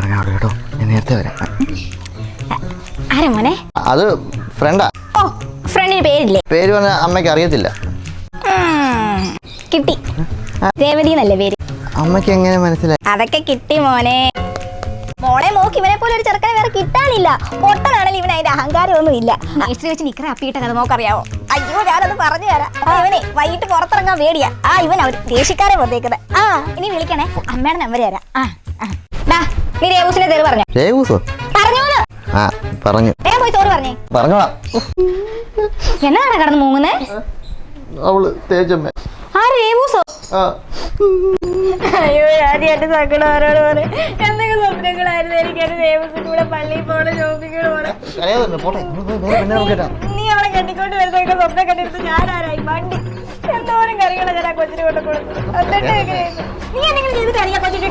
കേട്ടോ, ഞാൻ നേരത്തെ വരാം. ആരാ മോനെ? അത് ഫ്രണ്ടാ. ഓ, ഫ്രണ്ടിന് പേരില്ലേ? പേര് പറഞ്ഞ അമ്മയ്ക്ക് അറിയത്തില്ല. കിട്ടി. രേവതി എന്നല്ലേ പേര്? അമ്മയ്ക്ക് എങ്ങനെ മനസ്സിലായി? അതൊക്കെ കിട്ടി മോനെ. മോളെ നോക്കി ഇവനെ പോലെ ഒരു ചെറുക്കനെ വേറെ കിട്ടാനില്ല. പൊട്ടനാണെങ്കിൽ ഇവന് അതിന്റെ അഹങ്കാരം ഒന്നും ഇല്ല. മേസ്ത്രി വെച്ച് നിക്കറ അപ്പിയിട്ട കഥ നോക്കറിയാവോ? അയ്യോ, ഞാനത് പറഞ്ഞു തരാം. ഇവനെ വൈകിട്ട് പുറത്തിറങ്ങാൻ പേടിയാ. ഇവൻ അവർ ദേശക്കാരെ വന്നേക്കുന്നത്. ഇനി വിളിക്കണേ, അമ്മയുടെ നമ്പർ തരാം. നീ രേവൂസിനെ തേര് പറഞ്ഞോ? രേവൂസോ? പറഞ്ഞോളൂ. പറഞ്ഞു. വേഗം പോയി തോറ് പറഞ്ഞേ. പറഞ്ഞോളാം. എന്നാണ് കടന്ന് മൂങ്ങുന്നേ? അവള് തേജമ്മ. രേവൂസോ? അയ്യോ, ആദ്യമായിട്ട് സങ്കടം ആരോട് പറയും. എന്തൊക്കെ സ്വപ്നങ്ങളായിരുന്നു എനിക്ക്. രേവൂസിന്റെ കൂടെ പള്ളിയിൽ പോകണം, ഷോപ്പിങ്ങിന് പോകണം. നീ അവളെ കെട്ടിക്കൊണ്ട് വരുന്നതൊക്കെ സ്വപ്നം കണ്ടിരുന്നു. ഞാനാരായി വണ്ടി എന്തോരം കറികളെ ഞാൻ ആ കൊച്ചിനെ കൊണ്ട് കൊടുത്തു. എന്നിട്ട് നീ എന്തെങ്കിലും ചെയ്ത് കറിയാ കൊച്ചിട്ട്